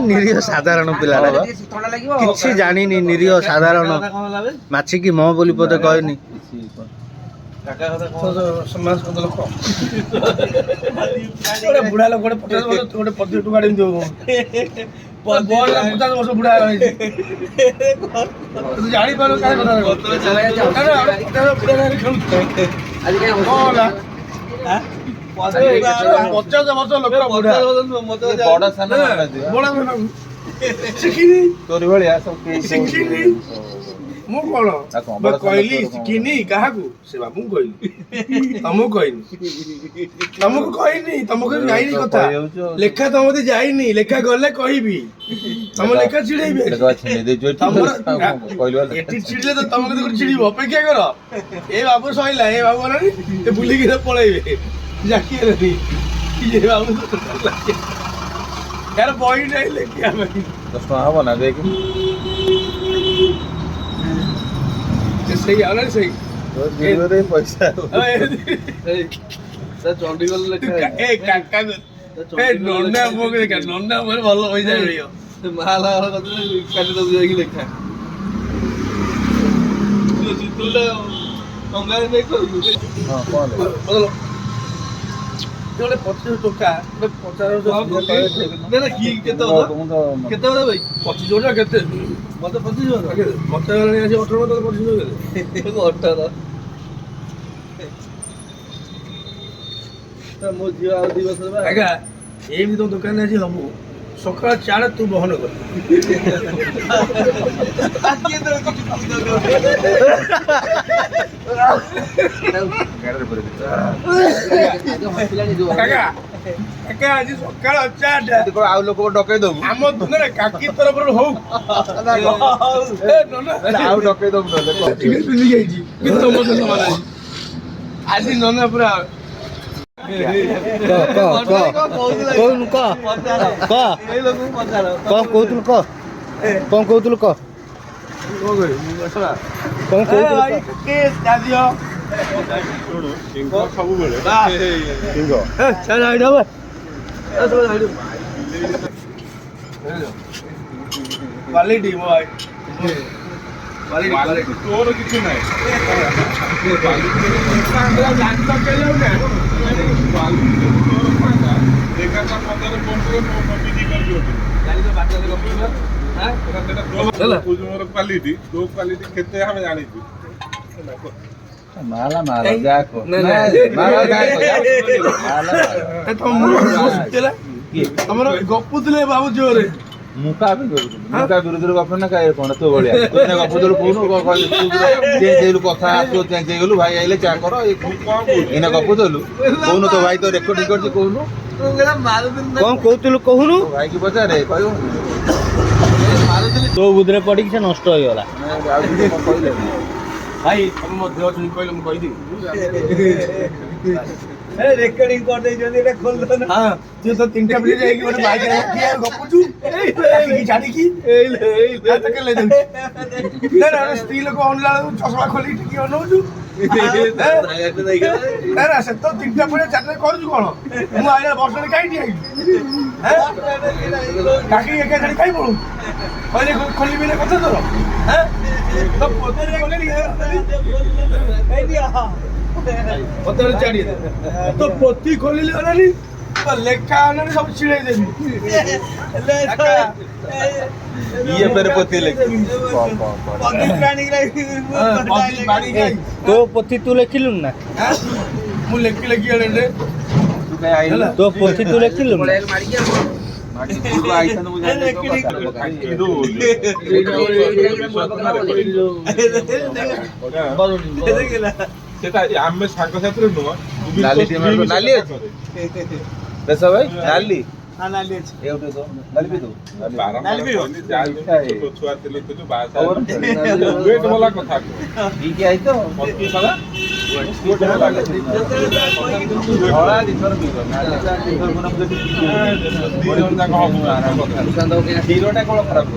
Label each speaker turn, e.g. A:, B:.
A: ନିରୀହ ସାଧାରଣ ପିଲାଟା କିଛି ଜାଣିନି, ନିରୀହ ସାଧାରଣ ମାଛିକି ମ ବୋଲି ପଦେ କହେନି।
B: ସମାଜ ଲୋକ ବୁଢା ଲୋକ ଗୋଟେ 25 ଟଙ୍କା ଦିଅ 50 ବର୍ଷ ବୁଢା ଜାଣିପାରୁ ପଚାଶ ବର୍ଷ ଲୋକ ଶିଖିନି ତୋରି ଭଳିଆ ଶିଖିନି। ମୁଁ କଣ କହିଲି ଶିଖିନି କାହାକୁ? ସେ ବାବୁଙ୍କୁ କହିଲି, ତମକୁ କହିନି, ତମକୁ କହିନି, ତମକୁ ଯାଇନି କଥା ଲେଖା ତମ ମତେ ଯାଇନି, ଲେଖା ଗଲେ କହିବି। ତମ ଲେଖା ଛିଡେଇବି ଏଠି ଛିଡିଲେ ତ ତମ କେତେ ଛିଡିବ, ଅପେକ୍ଷା କର। ଏ ବାବୁ ସଇଲା, ଏ ବାବୁ ଗଲାଣି, ଏ ବୁଲିକି ପଳେଇବେ ଜାକିଗଲେଣି। ଏ ବାବୁ यार बही नहीं लेके आ
C: 10 टका हबो ना देख
B: सही आला सही
C: तो जीरो रे पैसा
B: ए चंडीगढ़ लेखा ए काका ए नन्ना मो लेखा नन्ना मोर भलो पैसा मिलियो माला वाला कत काटी दो जाई लेखा जितुले टंगा नहीं को
C: हां कोन
B: बदलो जोड़े 25 टका 50 ना की केते हो केते हो भाई 25 जोड़ा केते मते 25 जोड़ा मते वाला आसी 18 तो 25 जोड़ा 18 मो जियो आ दिवस आगा एमी तो दुकान आसी हमु सकाळ चार तू बहन कर आज सकाळ चार
C: आउ लोक डकै दउ
B: आम दुने काकी तरफ हो
C: आउ डकै दउ
B: पिली जाईजी कितो मत समान आज नना पूरा क्वालिटी तोर किसी नहीं क्वालिटी दो क्वालिटी केते हमें जानी थी
C: माला माला जाको माला जाको माला
B: हमरो गपुतले बाबू जोरे
C: मुका भी मुका विरुद्ध गप ना काय कोन तो बळिया तू ना गपुदल कोन चेंज हेलु कथा तो चेंज हेलु भाई आइले चा करो एना गपुदल कोन तो भाई तो रेकॉर्डिंग करछि कोन
A: कौन कहतलु कहूनु
C: भाई की पचारे कहू
A: तो बुद्रे पड़ी से नष्ट हो गला
B: भाई हम मध्य सुन कहले हम कहि दी
A: ए रेकॉर्डिंग कर दे जदी रे खोल दो ना
B: हां तू तो तीनटा बजे जाएगी बड़े बाइक रे किया गपुचू की जानी की ए तक ले दे ना स्त्री लोग ऑनलाइन चश्मा खोली की अनौजू ना ना से तो तीनटा बजे चाटे करजू कोन मु आइला बसने काई दिया हैं काकी एके जणी काई बोलू पहले खोली बिना कथा तोर हैं तो पोते खोले नहीं ए दिया पत्थर चाड़ी तो पोती खोली ले वाली लेखा आने सब छिड़े देबी
C: ये पर पोती लेके
B: पोती प्राणी बाड़ी गई
A: तो पोथी तू लेखिलु ना
B: मु लेखी आले रे
C: तू काय आइला
A: तो पोथी तू लेखिलु ना
C: माटी तू आइसन मुझे दो सेटा आमे सांग साथरे नो लाली टीम को लाली अछि बेसा भाई लाली
B: हां नाली अछि
C: एउटे तो लाली भी दो
B: नाली भी हो
C: जाई तो छुआ तेल तो जो बासा वेट वाला कथा ठीक है तो मस्ती साला वेट वाला होला दिसर भी नाली का दिसर मन मुझे 2 घंटा कहो हीरोटा कोन खराब